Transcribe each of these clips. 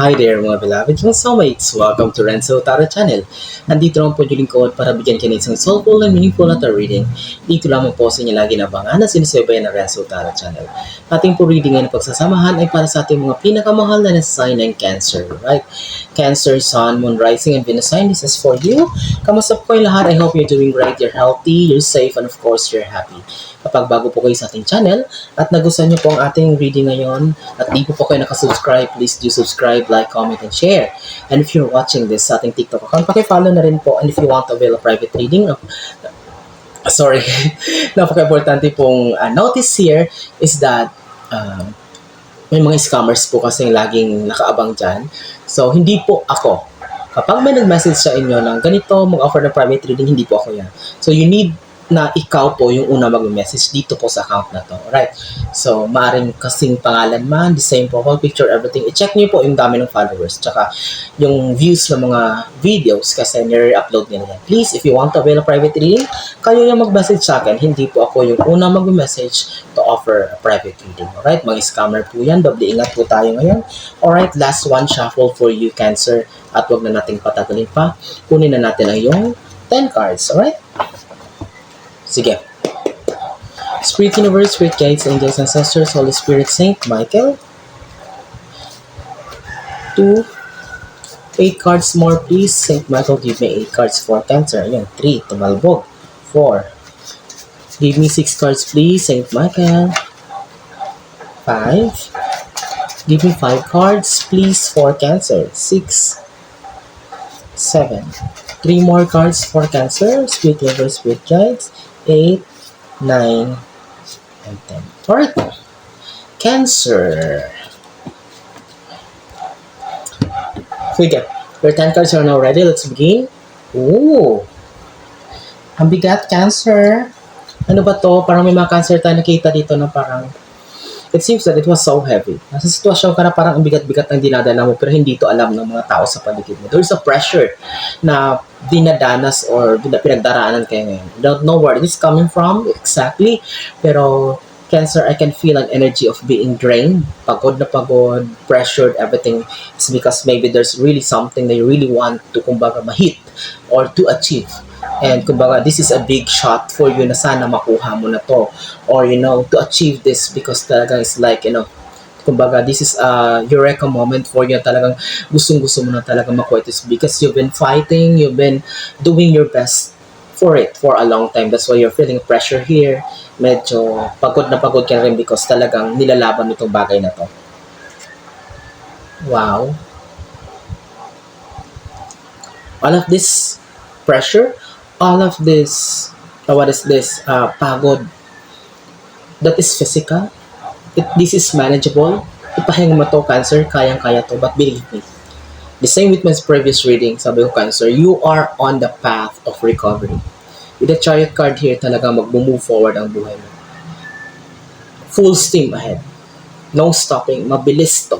Hi there mga beloved mga soulmates! Welcome to Renzo Tarot Channel. Nandito lang po yung lingkod para bigyan kayo ng isang soulful and meaningful na tarot reading. Dito lamang po sa inyo lagi nabangan na sinusubayan ng Renzo Tarot Channel. Ating po reading ngayon pagsasamahan ay para sa ating mga pinakamahal na sign ng Cancer. Right? Cancer, Sun, Moon, Rising, and Venus sign. This is for you. Kamusta po kayo lahat? I hope you're doing great, you're healthy, you're safe, and of course, you're happy. Kapag bago po kayo sa ating channel at nagustuhan niyo po ang ating reading ngayon at di po kayo nakasubscribe, please do subscribe, like, comment, and share. And if you're watching this sa ating TikTok account, paki-follow na rin po. And if you want to avail a private reading, napaka-importante pong notice here is that may mga scammers po kasi laging nakaabang dyan. So, hindi po ako. Kapag may nag-message sa inyo ng ganito, mag-offer ng private reading, hindi po ako yan. So, you need na ikaw po yung una mag-message dito po sa account na to. Alright? So, maaaring kasing pangalan man, the same profile picture, everything. I-check niyo po yung dami ng followers. Tsaka, yung views ng mga videos kasi nire-upload nila yan. Please, if you want to avail a private reading, kayo yung mag-message sa akin. Hindi po ako yung una mag-message to offer a private reading. Alright? Mga scammer po yan. Doble ingat po tayo ngayon. Alright? Last one shuffle for you, Cancer. At wag na nating patagalin pa. Kunin na natin ang yung 10 cards. Alright? Sige. Spirit Universe, Spirit Guides, Angels, Ancestors, Holy Spirit, Saint Michael. 2. 8 cards more, please. Saint Michael, give me 8 cards for Cancer. Ayan, 3. Tumalbog. 4. Give me 6 cards, please. Saint Michael. 5. Give me 5 cards, please, for Cancer. 6. 7. 3 more cards for Cancer. Spirit Universe, Spirit Guides. 8, 9, and 10. Alright. Cancer. Sige. Your 10 cards are now ready. Let's begin. Ooh. Ang bigat, Cancer. Ano ba to? Parang may mga Cancer tayo nakita dito na parang it seems that it was so heavy. Nasa sitwasyon ka na parang ang bigat-bigat ng dinadala mo pero hindi to alam ng mga tao sa paligid mo. There's a pressure na dinadanas or pinagdaraanan kayo ngayon. Don't know where it is coming from exactly. Pero Cancer, I can feel an energy of being drained. Pagod na pagod, pressured, everything. It's because maybe there's really something that you really want to, kumbaga, ma-hit or to achieve. And kumbaga, this is a big shot for you na sana makuha mo na to. Or, to achieve this because talagang it's like, kumbaga, this is a eureka moment for you. Talagang gustong-gusto mo na talagang makuha this because you've been fighting, you've been doing your best for it for a long time. That's why you're feeling pressure here. Medyo pagod na pagod ka rin because talagang nilalaban mo itong bagay na to. Wow. All of this pressure, all of this, pagod, that is physical. This is manageable. Ipahinga mo to, Cancer, kayang-kaya to, but believe me, the same with my previous reading, sabi ko, Cancer, you are on the path of recovery. With the Chariot card here, talaga mag-move forward ang buhay mo. Full steam ahead. No stopping. Mabilis to.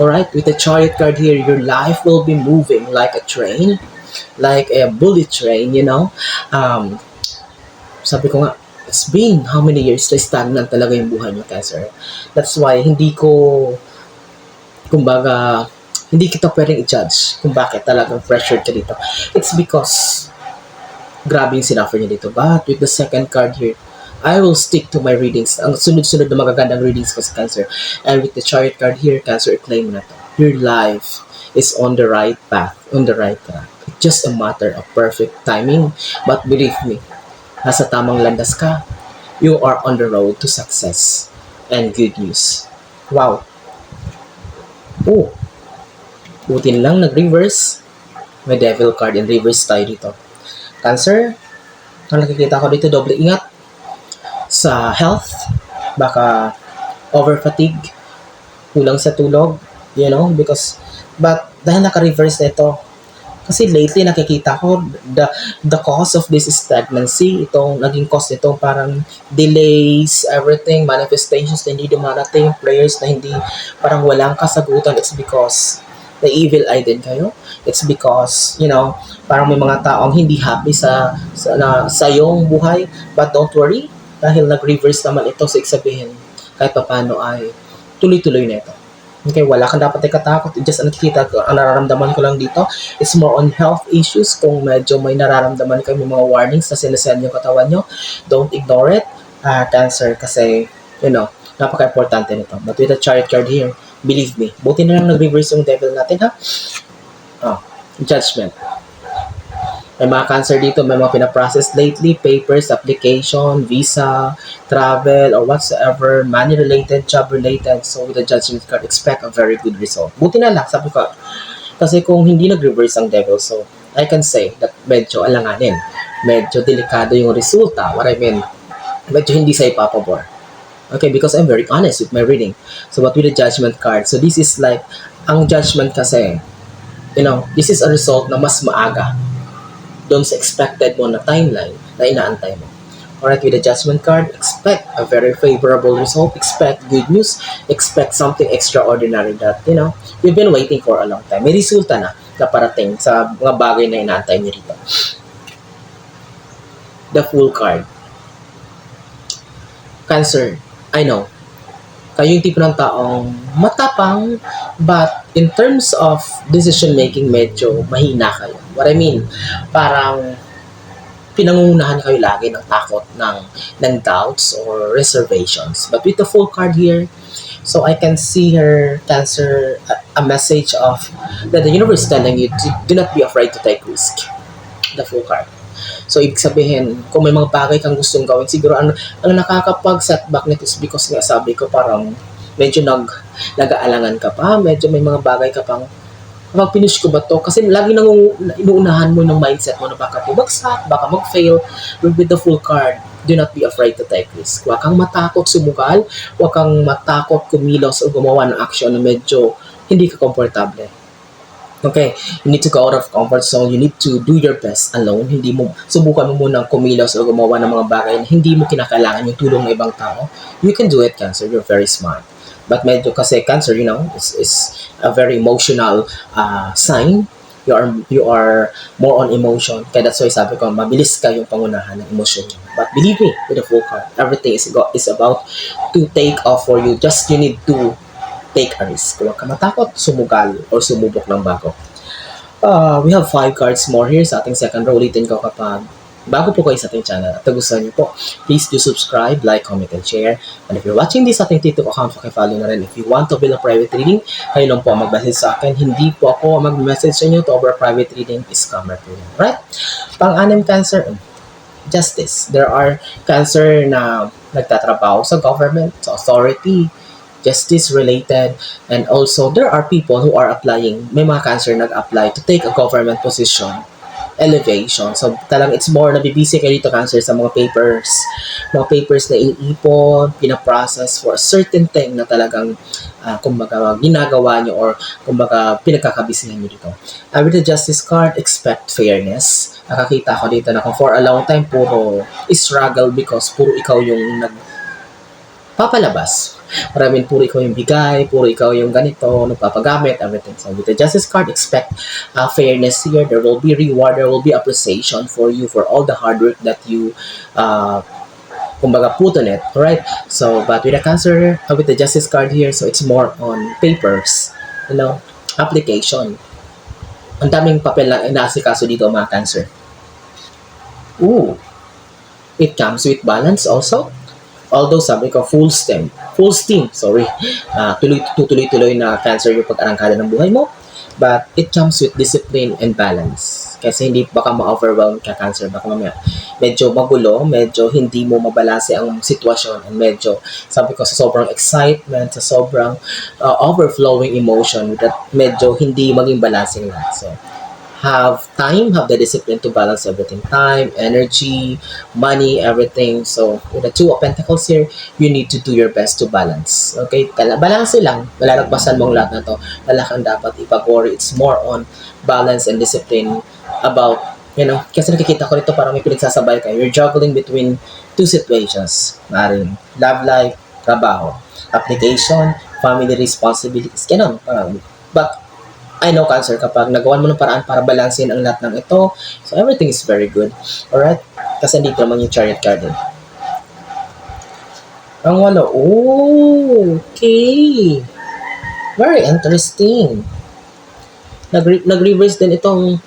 Alright? With the Chariot card here, your life will be moving like a train. Like a bullet train, sabi ko nga, it's been how many years na stagnant talaga yung buhay mo, Cancer. That's why hindi kita pwedeng i-judge kung bakit talagang pressured ka dito. It's because grabe yung sinuffer niya dito. But with the second card here, I will stick to my readings. Ang sunod-sunod na magagandang readings ko sa Cancer. And with the Chariot card here, Cancer, claim na to. Your life is on the right path, on the right track. It's just a matter of perfect timing. But believe me, nasa tamang landas ka. You are on the road to success and good news. Wow. Oh. Butin lang nag-reverse. May Devil card and reverse tayo dito. Cancer, ang nakikita ko dito, doble ingat sa health. Baka over-fatigue, kulang sa tulog, but dahil naka-reverse nito, kasi lately nakikita ko the cause of this stagnancy, itong naging cause nito parang delays, everything, manifestations na hindi dumarating, prayers na hindi, parang walang kasagutan. It's because the evil eye din kayo. It's because, parang may mga taong hindi happy sa iyong buhay. But don't worry, dahil nag-reverse naman ito, sa sabihin, kahit paano ay tuloy-tuloy na ito. Okay, wala kang dapat ikatakot. Just ang nakikita ko, ang nararamdaman ko lang dito is more on health issues. Kung medyo may nararamdaman kayo, may mga warnings na sinasend yung katawan nyo, don't ignore it. Cancer kasi, napaka-importante nito. But with the chariot card here, believe me, buti na lang nag-reverse yung devil natin, ha? Judgment. May mga cancer dito, may mga pinaprocess lately, papers, application, visa, travel, or whatsoever, money-related, job-related. So, with the judgment card, expect a very good result. Buti na lang, sabi ko. Kasi kung hindi nag-reverse ang devil, so, I can say that medyo alanganin. Medyo delikado yung resulta. What I mean, medyo hindi sa ipapabor. Okay, because I'm very honest with my reading. So, what with the judgment card? So, this is like, ang judgment kasi, this is a result na mas maaga doon sa expected mo na timeline na inaantay mo. Alright, with the judgment card, expect a very favorable result, expect good news, expect something extraordinary that, you've been waiting for a long time. May resulta na parating sa mga bagay na inaantay niyo rito. The Fool card. Cancer, I know, kayo yung tipo ng taong matapang, but in terms of decision making, medyo mahina kayo. What I mean, parang pinangungunahan kayo lagi ng takot, ng doubts or reservations. But with the Fool card here, so I can see her, Cancer, a message of that the universe is telling you to do not be afraid to take risk. The Fool card. So, ibig sabihin, kung may mga bagay kang gustong gawin, siguro ang nakakapag-setback nito is because nga sabi ko parang medyo nag-aalangan ka pa, medyo may mga bagay ka pang kapag finish ko ba to? Kasi lagi inuunahan mo ng mindset mo na baka bumagsak, baka mag-fail. With the Fool card, do not be afraid to take risk. Huwag kang matakot sumugal, huwag kang matakot kumilos o gumawa ng action na medyo hindi ka komportable. Okay, you need to go out of comfort zone. You need to do your best alone. Subukan mo munang kumilos o gumawa ng mga bagay na hindi mo kinakailangan yung tulong ng ibang tao. You can do it, Cancer. You're very smart. But medyo kasi Cancer, is a very emotional sign. You are more on emotion. Kaya that's why sabi ko, mabilis ka yung pangunahan ng emotion niyo. But believe me, with the Fool card, everything is about to take off for you. Just you need to take a risk. Huwag ka matakot, sumugal, or sumubok ng bago. We have 5 cards more here sa ating second row. Ulitin ko kapag bago po kayo sa ating channel at nagustuhan niyo po, please do subscribe, like, comment, and share. And if you're watching this sa ating TikTok account, follow na rin. If you want to build a private reading, kayo lang po mag-message sa akin. Hindi po ako mag-message sa inyo to over private reading. Scammer po yun. Right? Pang-anim, Cancer, justice. There are Cancer na nagtatrabaho sa government, sa authority, justice related, and also there are people who are applying, may mga Cancer nag-apply to take a government position, elevation. So talagang it's more nabibisi kayo dito, Cancer, sa mga papers na iniipon, pinaprocess for a certain thing na talagang kumbaga ginagawa nyo or kumbaga pinagkakabisihan nyo dito. With the justice card, expect fairness. Nakakita ko dito na kung for a long time puro struggle because puro ikaw yung papalabas. Maraming puro ikaw yung bigay, puro ikaw yung ganito, nagpapagamit, everything. So with the Justice card, expect fairness here. There will be reward, there will be appreciation for you for all the hard work that you kumbaga put on it, right? So, but with the Cancer, with the Justice card here, so it's more on papers, application. Ang daming papel na inaasikaso dito, mga Cancer. Ooh, it comes with balance also. Although sabi ko full steam, tuloy-tuloy na Cancer yung pag-arangkada ng buhay mo, but it comes with discipline and balance. Kasi hindi baka ma-overwhelm ka, Cancer, baka mamaya medyo magulo, medyo hindi mo mabalanse ang sitwasyon, and medyo sabi ko sa sobrang excitement, sa sobrang overflowing emotion, that medyo hindi maging balancing lahat. So have the discipline to balance everything. Time, energy, money, everything. So, with the Two of Pentacles here, you need to do your best to balance. Okay? Balance lang. Malalagpasan mong lahat na to. Wala kang dapat ipag-worry. It's more on balance and discipline about, kasi nakikita ko rito parang may pinagsasabay kayo. You're juggling between two situations. Maring love life, trabaho, application, family responsibilities. Ganon. But, I know, Cancer, kapag nagawan mo ng paraan para balansin ang lahat ng ito, so everything is very good. Alright? Kasi dito naman yung Chariot card din. Ang walo. Oh, okay. Very interesting. Nag-reverse din itong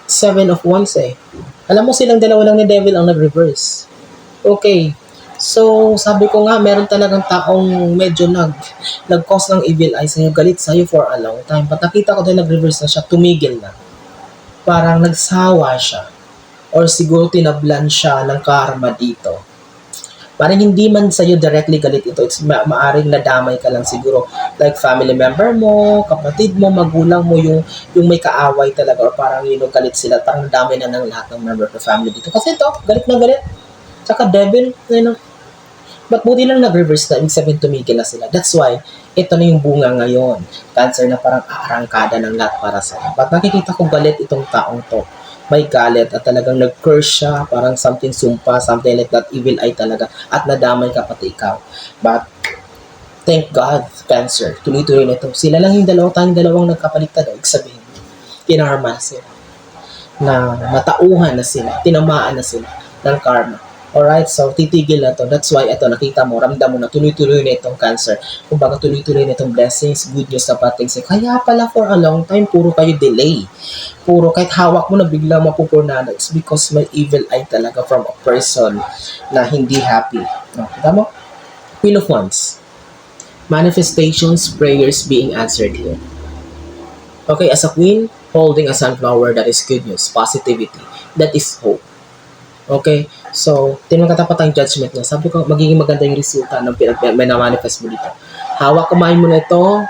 Seven of Wands eh. Alam mo silang dalawa lang ni Devil ang nag-reverse. Okay. So, sabi ko nga, meron talagang taong medyo nag-cause ng evil eye sa'yo, galit sa'yo for a long time. But nakita ko din nag-reverse na siya, tumigil na. Parang nagsawa siya. Or siguro tinablan siya ng karma dito. Parang hindi man sa'yo directly galit ito. It's maaring nadamay ka lang siguro. Like family member mo, kapatid mo, magulang mo, yung may kaaway talaga. Or parang galit sila. Parang nadamay na ng lahat ng member of the family dito. Kasi ito, galit na galit. Tsaka devil, But buti lang nag-reverse na, ibig sabihin tumigil na sila. That's why, ito na yung bunga ngayon. Cancer na parang aarangkada ng lahat para sa'yo. But nakikita ko galit itong taong to. May galit at talagang nag-curse siya, parang something sumpa, something like that, evil eye talaga. At nadamay ka pati ikaw. But, thank God, Cancer, tuloy-tuloy na ito. Sila lang yung tayong dalawang nagkapaligtad. Ibig sabihin, kinarma sila. Na matauhan na sila, tinamaan na sila ng karma. Alright, so titigil na to. That's why ito, nakita mo, ramdam mo na tuloy-tuloy na itong Cancer. Kumbaga tuloy-tuloy na itong blessings, good news na pating sa'yo. Kaya pala for a long time, puro kayo delay. Puro kahit hawak mo na biglang mapupurnada. It's because may evil eye talaga from a person na hindi happy. No, kita mo? Queen of Wands. Manifestations, prayers being answered here. Okay, as a queen, holding a sunflower, that is good news, positivity. That is hope. Okay? So, tinong katapat ang judgment niya. Sabi ko, magiging maganda yung resulta ng manifest mo dito. Hawak kamay mo na ito.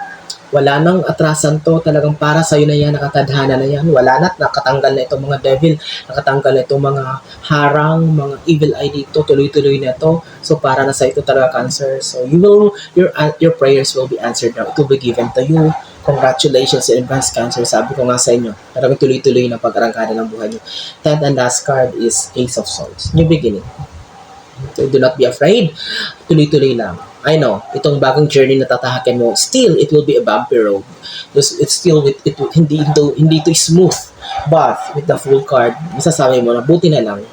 Wala nang atrasan to. Talagang para sa'yo na yan. Nakatadhana na yan. Wala na't nakatanggal na itong mga devil. Nakatanggal na itong mga harang, mga evil eye dito. Tuloy-tuloy na ito. So, para na sa ito talaga Cancer. So, your prayers will be answered now. It will be given to you. Congratulations in advance, Cancer. Sabi ko nga sa inyo, talagang tuloy-tuloy na pag-arangkada ng buhay nyo. 10th and last card is Ace of Swords. New beginning. So, do not be afraid. Tuloy-tuloy lang. I know, itong bagong journey na tatahakin mo, still, it will be a bumpy road. It's still, hindi ito smooth. But, with the full card, masasabi mo na, buti na lang,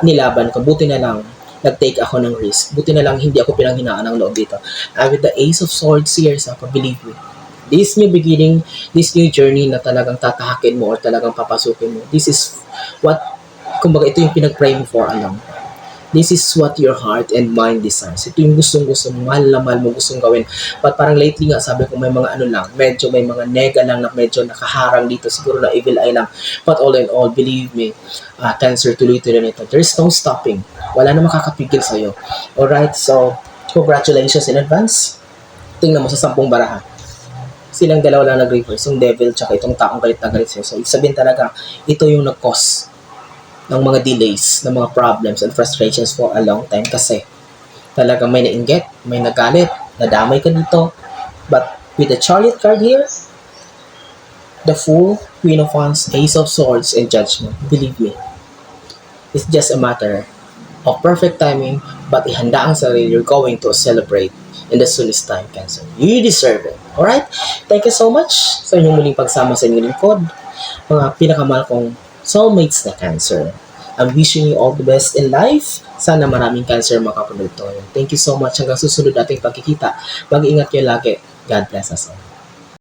nilaban ko, buti na lang, nag-take ako ng risk. Buti na lang, hindi ako pinanghinaan ng loob dito. And with the Ace of Swords here, believe me, this new beginning, this new journey na talagang tatahakin mo or talagang papasukin mo, this is what, kumbaga ito yung pinag-pray mo for alam. This is what your heart and mind desires. Ito yung gustong-gusto mo, mahal na mahal mo gustong gawin. But parang lately nga, sabi ko may mga medyo may mga nega lang na medyo nakaharang dito, siguro na evil eye lang. But all in all, believe me, Cancer, tuloy-tuloy na ito. There's no stopping. Wala na makakapigil sa'yo. Alright, so, congratulations in advance. Tingnan mo sa 10 baraha. Silang dalawa lang nag-reverse, yung devil tsaka itong taong galit na galit sa'yo. So, sabihin talaga, ito yung nag-cause ng mga delays, ng mga problems and frustrations for a long time kasi talaga may nainggit, may nagalit, nadamay ka dito. But with the Chariot card here, the Fool, Queen of Wands, Ace of Swords, and Judgment, believe me, it's just a matter of perfect timing, but ihanda ang sarili, you're going to celebrate in the soonest time, Cancer. You deserve it. Alright? Thank you so much sa inyong muling pagsama sa inyong lingkod. Mga pinakamahal kong soulmates na Cancer. I'm wishing you all the best in life. Sana maraming Cancer makapanood to. Thank you so much. Hanggang susunod nating pagkikita. Mag-ingat kayo lagi. God bless us all.